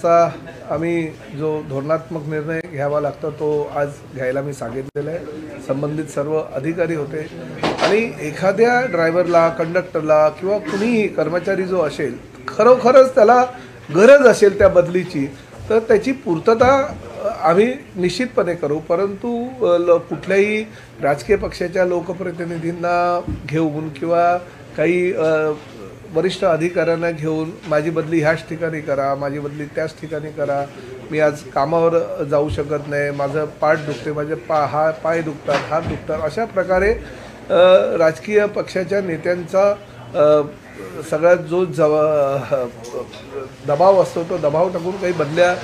आम्ही जो धोरणात्मक निर्णय घ्यावा लागतो तो आज घ्यायला मी सांगितलेलं आहे। संबंधित सर्व अधिकारी होते आणि एखाद्या ड्रायव्हरला, कंडक्टरला किंवा कुणीही कर्मचारी जो असेल, खरोखरच त्याला गरज असेल त्या बदलीची, तर त्याची पूर्तता आम्ही निश्चितपणे करू। परंतु कुठल्याही राजकीय पक्षाच्या लोकप्रतिनिधींना घेऊन किंवा काही वरिष्ठ अधिकाऱ्यांना घेऊन माझी बदली ह्याच ठिकाणी करा, माझी बदली त्याच ठिकाणी करा, मी आज कामावर जाऊ शकत नाही, माझं पाठ दुखते, माझे पाय दुखतात, हात दुखतात, अशा प्रकारे राजकीय पक्षाच्या नेत्यांचा सगळ्यात जो दबाव असतो तो दबाव टाकून काही बदल्या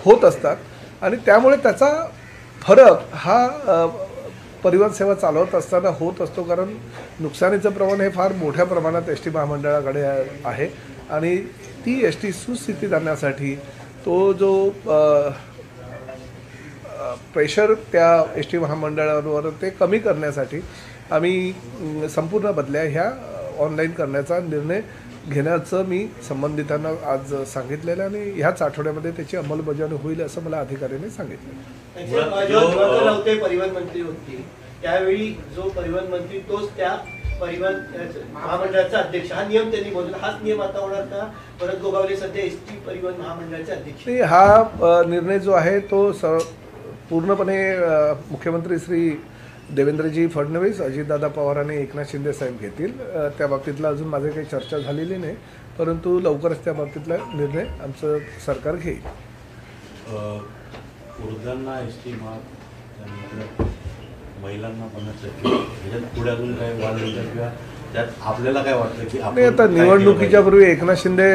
होत असतात आणि त्यामुळे त्याचा फरक हा परिवहन सेवा चालवत असताना होत असतो। कारण नुकसानीचं प्रमाण हे फार मोठ्या प्रमाणात एस टी महामंडळाकडे आहे आणि ती एस टी सुस्थितीत आणण्यासाठी तो जो प्रेशर त्या एस टी महामंडळावर ते कमी करण्यासाठी आम्ही संपूर्ण बदल्या ह्या ऑनलाईन करण्याचा निर्णय घेण्याचं मी संबंधितांना आज सांगितलेलं आणि ह्याच आठवड्यामध्ये त्याची अंमलबजावणी होईल असं मला अधिकाऱ्यांनी सांगितलं। परिवहन मंत्री होते त्यावेळी जो परिवहन मंत्री तोच त्या परिवहन महामंडळाचा अध्यक्ष, हा नियम त्यांनी बोलला, हाच नियम आता होणार का? परत गोगावले सध्या एसटी परिवहन महामंडळाचे अध्यक्ष। हा निर्णय जो आहे तो पूर्णपणे मुख्यमंत्री श्री देवेंद्रजी फडणवीस, अजितदादा पवार आणि एकनाथ शिंदे साहेब घेतील। त्या बाबतीतला अजून माझी काही चर्चा झालेली नाही, परंतु लवकरच त्या बाबतीतला निर्णय आमचं सरकार घेईल। वृद्धांना एसटी महाग, महिलांना 50% पुढे अजून काय वाढ किंवा त्यात आपल्याला काय वाटतं की नाही, आता निवडणुकीच्या पूर्वी एकनाथ शिंदे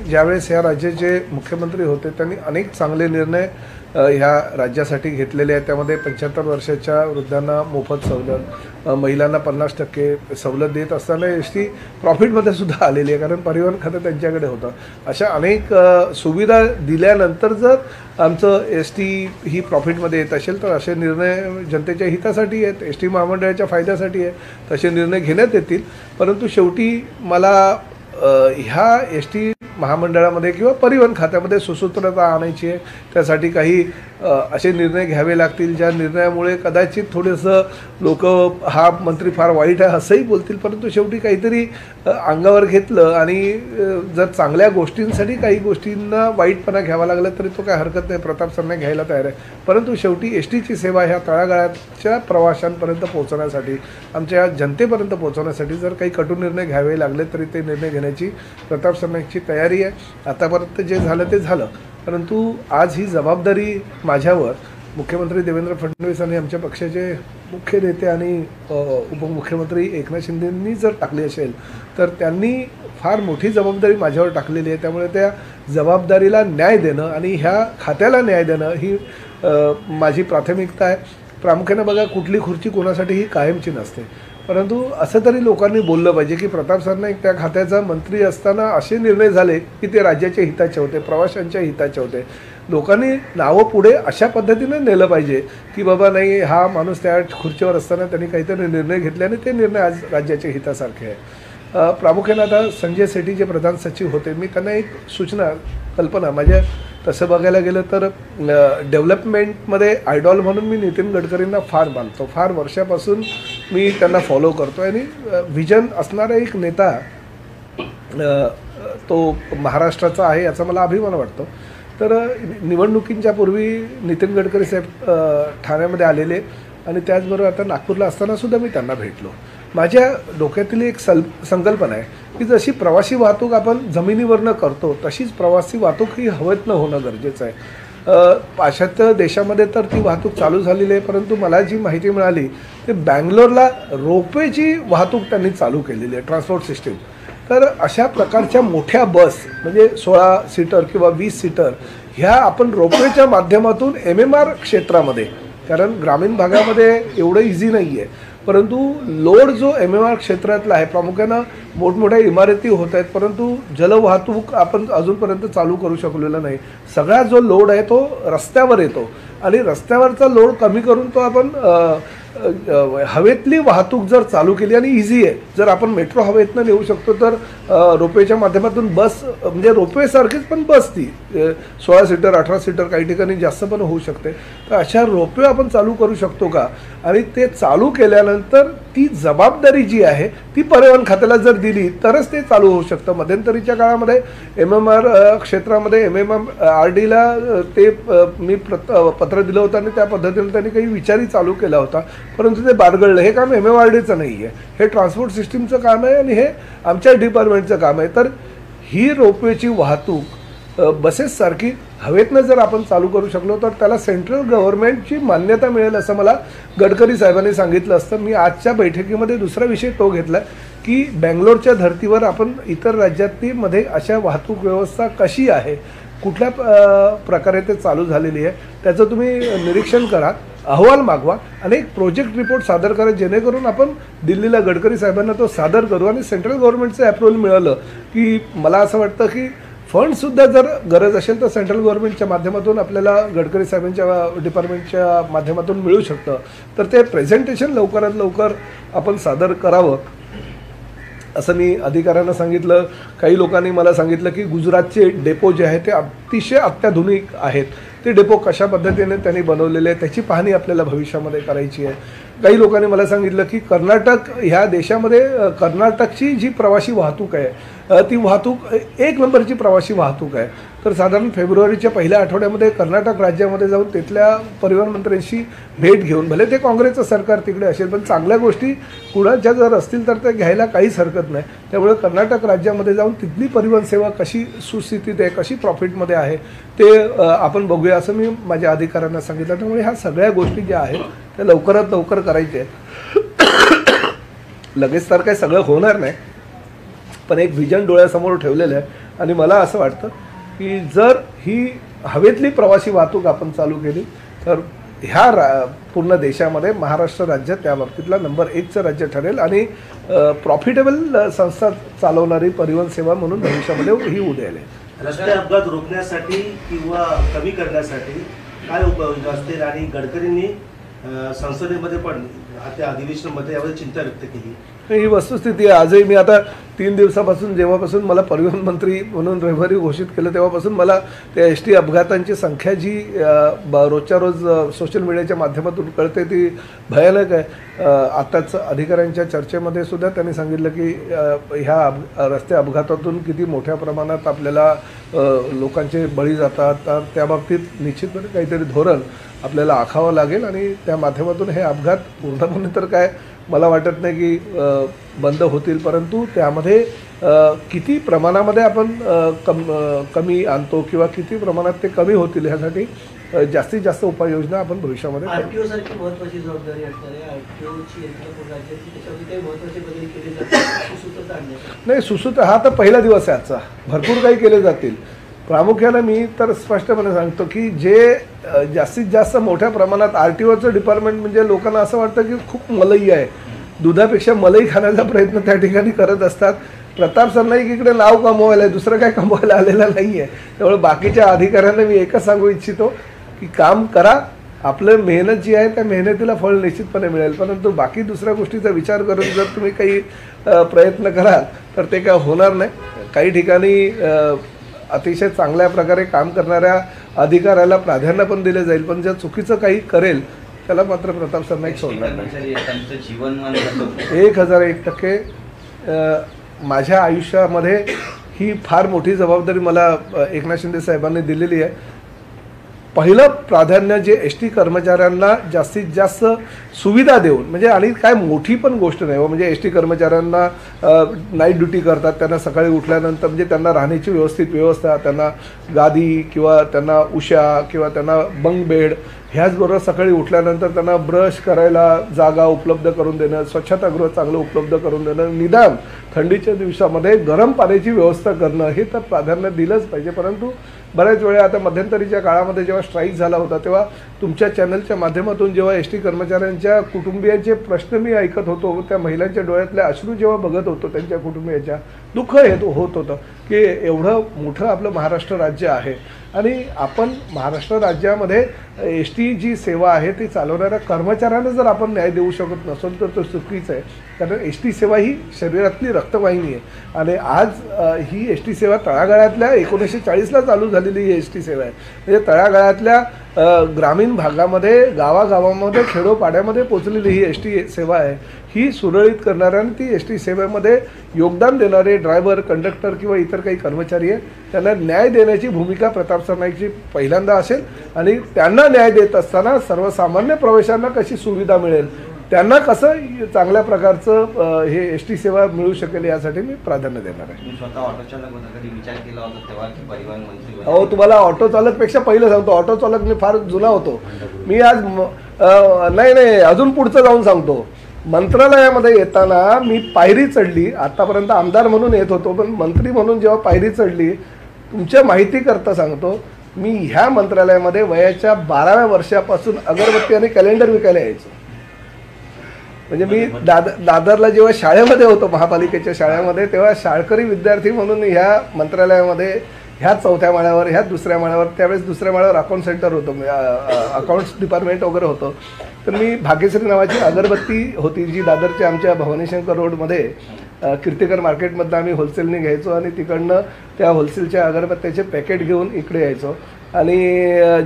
ज्यावेळेस ह्या राज्याचे मुख्यमंत्री होते त्यांनी अनेक चांगले निर्णय ह्या राज्यासाठी घेतलेले आहेत। त्यामध्ये 75 वर्षाच्या वृद्धांना मोफत सवलत, महिलांना 50% सवलत देत असताना एस टी प्रॉफिटमध्ये सुद्धा आलेली आहे, कारण परिवहन खातं त्यांच्याकडे होतं। अशा अनेक सुविधा दिल्यानंतर जर आमचं एस टी ही प्रॉफिटमध्ये येत असेल तर असे निर्णय जनतेच्या हितासाठी आहेत, एस टी महामंडळाच्या फायद्यासाठी आहे, तसे निर्णय घेण्यात येतील। परंतु शेवटी मला ह्या एस टी महामंडळामध्ये किंवा परिवहन खात्यामध्ये सुसूत्रता आणायची आहे, त्यासाठी काही असे निर्णय घ्यावे लागतील ज्या निर्णयामुळे कदाचित थोडंसं लोक हा मंत्री फार वाईट आहे असंही बोलतील, परंतु शेवटी काहीतरी अंगावर घेतलं आणि जर चांगल्या गोष्टींसाठी काही गोष्टींना वाईटपणा घ्यावा लागला तरी तो काय हरकत नाही, प्रताप सरने घ्यायला तयार आहे। परंतु शेवटी एस टीची सेवा ह्या तळागाळाच्या प्रवाशांपर्यंत पोहोचवण्यासाठी, आमच्या जनतेपर्यंत पोहोचवण्यासाठी जर काही कटू निर्णय घ्यावे लागले तरी ते निर्णय घेण्याची प्रताप सरनेची तयारी आहे। आतापर्यंत जे झालं ते झालं, परंतु आज ही जबाबदारी माझ्यावर मुख्यमंत्री देवेंद्र फडणवीस आणि आमच्या पक्षाचे मुख्य नेते आणि उपमुख्यमंत्री एकनाथ शिंदेंनी जर टाकली असेल तर त्यांनी फार मोठी जबाबदारी माझ्यावर टाकलेली आहे। त्यामुळे त्या जबाबदारीला न्याय देणं आणि ह्या खात्याला न्याय देणं ही माझी प्राथमिकता आहे। प्रामुख्याने बघा, कुठली खुर्ची कोणासाठीही कायमची नसते, परंतु असं तरी लोकांनी बोललं पाहिजे की प्रताप सरनाईक त्या खात्याचा मंत्री असताना असे निर्णय झाले की ते राज्याच्या हिताचे होते, प्रवाशांच्या हिताचे होते। लोकांनी नावं पुढे अशा पद्धतीने नेलं पाहिजे की बाबा नाही, हा माणूस त्या खुर्चीवर असताना त्यांनी काहीतरी निर्णय घेतले आणि ते निर्णय आज राज्याच्या हितासारखे आहे। प्रामुख्याने आता संजय सेठी जे प्रधान सचिव होते, मी त्यांना एक सूचना, कल्पना, माझ्या तसं बघायला गेलं तर डेव्हलपमेंटमध्ये आयडॉल म्हणून मी नितीन गडकरींना फार मानतो, फार वर्षापासून मी त्यांना फॉलो करतो आणि व्हिजन असणारा एक नेता तो महाराष्ट्राचा आहे याचा मला अभिमान वाटतो। तर निवडणुकींच्या पूर्वी नितीन गडकरी साहेब ठाण्यामध्ये आलेले आणि त्याचबरोबर आता नागपूरला असताना सुद्धा मी त्यांना भेटलो। माझ्या डोक्यातील एक संकल्पना आहे की जशी प्रवासी वाहतूक आपण जमिनीवरनं करतो तशीच प्रवासी वाहतूक ही हवेतनं होणं गरजेचं आहे। पाश्चात्य देशामध्ये तर ती वाहतूक चालू झालेली आहे, परंतु मला जी माहिती मिळाली ते बँगलोरला रोपवेची वाहतूक त्यांनी चालू केलेली आहे, ट्रान्सपोर्ट सिस्टीम। तर अशा प्रकारच्या मोठ्या बस म्हणजे 16 सीटर किंवा 20 सीटर ह्या आपण रोपवेच्या माध्यमातून MMR क्षेत्रामध्ये, कारण ग्रामीण भागामध्ये एवढं इझी नाही आहे, परंतु लोड जो MMR क्षेत्रातला आहे, प्रामुख्यानं मोठमोठ्या इमारती होत आहेत, परंतु जलवाहतूक आपण अजूनपर्यंत चालू करू शकलेला नाही। सगळा जो लोड आहे तो रस्त्यावर येतो आणि रस्त्यावरचा लोड कमी करून तो आपण हवेतली वाहतूक जर चालू केली आणि इझी आहे, जर आपण मेट्रो हवेतनं नेऊ शकतो तर रोपवेच्या माध्यमातून बस म्हणजे रोपवेसारखीच पण बस ती 16 सीटर 18 सीटर काही ठिकाणी जास्त पण होऊ शकते. तर अशा रोपवे आपण चालू करू शकतो का? आणि ते चालू केल्यानंतर ती जबाबदारी जी आहे ती परिवहन खात्याला जर दिली तरच ते चालू होऊ शकतं. मध्यंतरीच्या काळामध्ये MMR क्षेत्रामध्ये MMRDला ते मी पत्र दिलं होतं आणि त्या पद्धतीने त्यांनी काही विचारही चालू केला होता, परंतु ते बारगळलं. हे काम MMRDचं नाही आहे, हे ट्रान्सपोर्ट सिस्टीमचं काम आहे आणि हे आमच्या डिपार्टमेंटचं काम आहे. तर ही रोपवेची वाहतूक बसेससारखी हवेतनं जर आपण चालू करू शकलो तर त्याला सेंट्रल गव्हर्नमेंटची मान्यता मिळेल असं मला गडकरी साहेबांनी सांगितलं असतं. मी आजच्या बैठकीमध्ये दुसरा विषय तो घेतला की बेंगलोरच्या धर्तीवर आपण इतर राज्यातली मध्ये अशा वाहतूक व्यवस्था कशी आहे, कुठल्या प्रकारे ते चालू झालेली आहे त्याचं तुम्ही निरीक्षण करा, अहवाल मागवा आणि एक प्रोजेक्ट रिपोर्ट सादर करा, जेणेकरून आपण दिल्लीला गडकरी साहेबांना तो सादर करू आणि सेंट्रल गव्हर्नमेंटचं अप्रुव्हल मिळालं की मला असं वाटतं की फंडसुद्धा जर गरज असेल तर सेंट्रल गव्हर्नमेंटच्या माध्यमातून आपल्याला गडकरी साहेबांच्या डिपार्टमेंटच्या माध्यमातून मिळू शकतं. तर ते प्रेझेंटेशन लवकरात लवकर आपण सादर करावं असं मी अधिकाऱ्यांना सांगितलं. काही लोकांनी मला सांगितलं की गुजरातचे डेपो जे आहे ते अतिशय अत्याधुनिक आहेत, ते डेपो कशा पद्धतीने त्यांनी बनवलेले आहे त्याची पाहणी आपल्याला भविष्यामध्ये करायची आहे. काही लोकांनी मला सांगितलं की कर्नाटक ह्या देशामध्ये कर्नाटकची जी प्रवासी वाहतूक आहे ती वाहतूक एक नंबरची प्रवासी वाहतूक आहे. तर साधारण फेब्रुवारीच्या पहिल्या आठवड्यामध्ये कर्नाटक राज्यामध्ये जाऊन तिथल्या परिवहन मंत्र्यांशी भेट घेऊन, भले ते काँग्रेसचं सरकार तिकडे असेल पण चांगल्या गोष्टी कुणाच्या जर असतील तर ते घ्यायला काहीच हरकत नाही. त्यामुळे कर्नाटक राज्यामध्ये जाऊन तिथली परिवहन सेवा कशी सुस्थितीत आहे, कशी प्रॉफिटमध्ये आहे ते आपण बघूया असं मी माझ्या अधिकाऱ्यांना सांगितलं. त्यामुळे ह्या सगळ्या गोष्टी ज्या आहेत त्या लवकरात लवकर करायच्या आहेत. लगेच तर काही सगळं होणार नाही, पण एक व्हिजन डोळ्यासमोर ठेवलेलं आहे. आणि मला असं वाटतं की जर ही हवेतली प्रवासी वाहतूक आपण चालू केली तर ह्या पूर्ण देशामध्ये महाराष्ट्र राज्य त्या बाबतीतला नंबर 1चं राज्य ठरेल आणि प्रॉफिटेबल संस्था चालवणारी परिवहन सेवा म्हणून भविष्यामध्ये ही उदयाला येईल. रस्ते अपघात रोखण्यासाठी किंवा कमी करण्यासाठी काय उपाययोजना असतील आणि गडकरींनी संसदेमध्ये पण त्या अधिवेशनामध्ये यावर चिंता व्यक्त केली. ही वस्तुस्थिती आहे. आजही मी आता 3 दिवसापासून जेव्हापासून मला परिवहन मंत्री म्हणून रविवारी घोषित केलं तेव्हापासून मला त्या ST अपघातांची संख्या जी रोजच्या रोज सोशल मीडियाच्या माध्यमातून कळते ती भयानक आहे. आताच अधिकाऱ्यांच्या चर्चेमध्ये सुद्धा त्यांनी सांगितलं की ह्या रस्ते अपघातातून किती मोठ्या प्रमाणात आपल्याला लोकांचे बळी जातात. तर त्या बाबतीत निश्चितपणे काहीतरी धोरण आपल्याला आखावं लागेल आणि त्या माध्यमातून हे अपघात पूर्णपणे तर काय मला वाटत नाही की बंद होतील, परंतु त्यामध्ये किती प्रमाणामध्ये आपण कमी आणतो किंवा किती प्रमाणात ते कमी होतील ह्यासाठी जास्तीत जास्त उपाययोजना आपण भविष्यामध्ये आरटीओ सारखी महत्त्वाची जबाबदारी असणार आहे. आरटीओची यंत्रणा राज्याची त्याच्यामध्ये काही महत्त्वाचे बदल केले जातात सुसूत्रता आणण्यासाठी. नाही, सुसूत्र हा तर पहिला दिवस आहे आजचा, भरपूर काही केले जातील. प्रामुख्यानं मी तर स्पष्टपणे सांगतो की जे जास्तीत जास्त मोठ्या प्रमाणात RTOचं डिपार्टमेंट म्हणजे लोकांना असं वाटतं की खूप मलई आहे, दुधापेक्षा मलई खाण्याचा प्रयत्न त्या ठिकाणी करत असतात. प्रताप सरनाईक इकडे नाव कमवायला आहे, दुसरं काय कमवायला आलेलं नाही आहे. त्यामुळे बाकीच्या अधिकाऱ्यांना मी एकच सांगू इच्छितो की काम करा, आपलं मेहनत जी आहे त्या मेहनतीला फळ निश्चितपणे मिळेल, परंतु बाकी दुसऱ्या गोष्टीचा विचार करून जर तुम्ही काही प्रयत्न कराल तर ते काय होणार नाही. काही ठिकाणी अतिशय चांगल्या प्रकारे काम करणाऱ्या अधिकाऱ्याला प्राधान्य पण दिले जाईल, पण जर चुकीचं काही करेल त्याला मात्र प्रताप सरनाईक सोडणार नाही. 1001% माझ्या आयुष्यामध्ये ही फार मोठी जबाबदारी मला एकनाथ शिंदे साहेबांनी दिलेली आहे. पहिलं प्राधान्य जे ST कर्मचाऱ्यांना जास्तीत जास्त सुविधा देऊन, म्हणजे आणि काय मोठी पण गोष्ट नाही म्हणजे ST कर्मचाऱ्यांना नाईट ड्युटी करतात, त्यांना सकाळी उठल्यानंतर म्हणजे त्यांना राहण्याची व्यवस्थित व्यवस्था, त्यांना गादी किंवा त्यांना उशा किंवा त्यांना बंक बेड, ह्याचबरोबर सकाळी उठल्यानंतर त्यांना ब्रश करायला जागा उपलब्ध करून देणं, स्वच्छतागृह चांगलं उपलब्ध करून देणं, निदान थंडीच्या दिवसामध्ये गरम पाण्याची व्यवस्था करणं हे तर प्राधान्य दिलंच पाहिजे. परंतु बऱ्याच वेळा आता मध्यंतरीच्या काळामध्ये जेव्हा स्ट्राईक झाला होता तेव्हा तुमच्या चॅनलच्या माध्यमातून जेव्हा ST कर्मचाऱ्यांच्या कुटुंबियांचे प्रश्न मी ऐकत होतो, त्या महिलांच्या डोळ्यातले अश्रू जेव्हा बघत होतो, त्यांच्या कुटुंबियाच्या दुःख होत होतं की एवढं मोठं आपलं महाराष्ट्र राज्य आहे आणि आपण महाराष्ट्र राज्यामध्ये एस टी जी सेवा आहे ती चालवणाऱ्या कर्मचाऱ्यांना जर आपण न्याय देऊ शकत नसेल तर तो चुकीचं आहे. कारण एस टी सेवा ही शरीरातली रक्तवाहिनी आहे आणि आज ही एस टी सेवा तळागाळातल्या 1940ला चालू झालेली ही एस टी सेवा आहे. म्हणजे तळागाळातल्या ग्रामीण भागामध्ये गावागावामध्ये खेडोपाड्यामध्ये पोचलेली ही एस टी सेवा आहे. ही सुरळीत करणाऱ्या आणि ती एस टी सेवेमध्ये योगदान देणारे ड्रायव्हर कंडक्टर किंवा इतर काही कर्मचारी आहेत त्यांना न्याय देण्याची भूमिका प्रताप सरनाईकची पहिल्यांदा असेल आणि त्यांना न्याय देत असताना सर्वसामान्य प्रवाशांना कशी सुविधा मिळेल त्यांना कसं चांगल्या प्रकारचं हे एस टी सेवा मिळू शकेल यासाठी मी प्राधान्य देणार आहे. मी स्वतः ऑटो चालक होता, कधी विचार केला होता तेव्हा की परिवहन मंत्री होईल? अहो तुम्हाला ऑटो चालकपेक्षा पहिलं सांगतो, ऑटो चालक मी फार जुना होतो. मी आज नाही अजून पुढचं जाऊन सांगतो. मंत्रालयामध्ये येताना मी पायरी चढली. आतापर्यंत आमदार म्हणून येत होतो पण मंत्री म्हणून जेव्हा पायरी चढली, तुमच्या माहितीकरता सांगतो, मी ह्या मंत्रालयामध्ये वयाच्या 12व्या वर्षापासून अगरबत्ती आणि कॅलेंडर विकायला यायचो. म्हणजे मी दादरला जेव्हा शाळेमध्ये होतो महापालिकेच्या शाळेमध्ये तेव्हा शाळकरी विद्यार्थी म्हणून ह्या मंत्रालयामध्ये ह्या 4थ्या माळ्यावर ह्या 2ऱ्या माळ्यावर त्यावेळेस 2ऱ्या माळ्यावर अकाउंट सेंटर होतं, अकाउंट्स डिपार्टमेंट वगैरे होतं. तर मी भाग्यश्री नावाची अगरबत्ती होती जी दादरच्या आमच्या भवानीशंकर रोडमध्ये कीर्तिकर मार्केटमधनं आम्ही होलसेलने घ्यायचो आणि तिकडनं त्या होलसेलच्या अगरबत्त्याचे पॅकेट घेऊन इकडे यायचो. आणि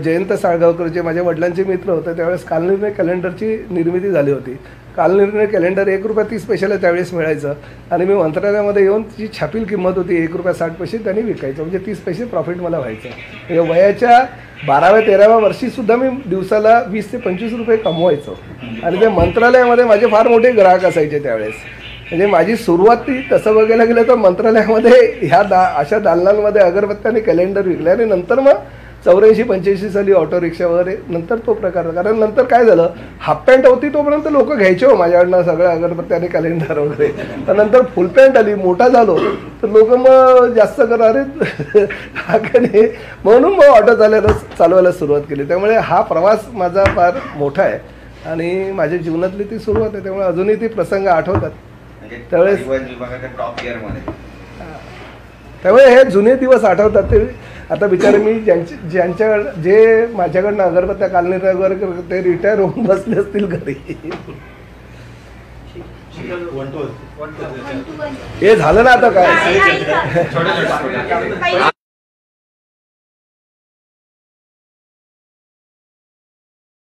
जयंत साळगावकर जे माझ्या वडिलांचे मित्र होते त्यावेळेस कालनिर्णय कॅलेंडरची निर्मिती झाली होती. कालनिर्णय कॅलेंडर ₹1.30 त्यावेळेस मिळायचं आणि मी मंत्रालयामध्ये येऊन जी छापील किंमत होती ₹1.60 त्यांनी विकायचं. म्हणजे 30 पैसे प्रॉफिट मला व्हायचं. म्हणजे वयाच्या 12व्या-13व्या वर्षीसुद्धा मी दिवसाला 20 ते 25 रुपये कमवायचो आणि त्या मंत्रालयामध्ये माझे फार मोठे ग्राहक असायचे त्यावेळेस. म्हणजे माझी सुरुवात ती तसं बघायला गेलं तर मंत्रालयामध्ये ह्या अशा दालनांमध्ये अगरबत्त्या आणि कॅलेंडर विकले आणि नंतर मग 84-85 साली ऑटो रिक्षा वगैरे नंतर तो प्रकार. कारण नंतर काय झालं, हाफ पॅन्ट होती तोपर्यंत लोक घ्यायचे हो माझ्याकडनं सगळं अगरबत्त्या आणि कॅलेंडर वगैरे. तर नंतर फुल पॅन्ट आली, मोठा झालो तर लोक मग जास्त करणारे हाकाने म्हणून मग ऑटो चालवायला सुरुवात केली. त्यामुळे हा प्रवास माझा फार मोठा आहे आणि माझ्या जीवनातली ती सुरुवात आहे. त्यामुळे अजूनही ती प्रसंग आठवतात. त्यावेळेस परिवहन विभागाच्या टॉप गिअरमध्ये. त्यामुळे हे जुने दिवस आठवतात. ते आता बिचारे मी जे माझ्याकडनं अगरबत्त्या कालनिर्णय वगैरे ते रिटायर होऊन बसले असतील घरी. हे झालं ना आता काय.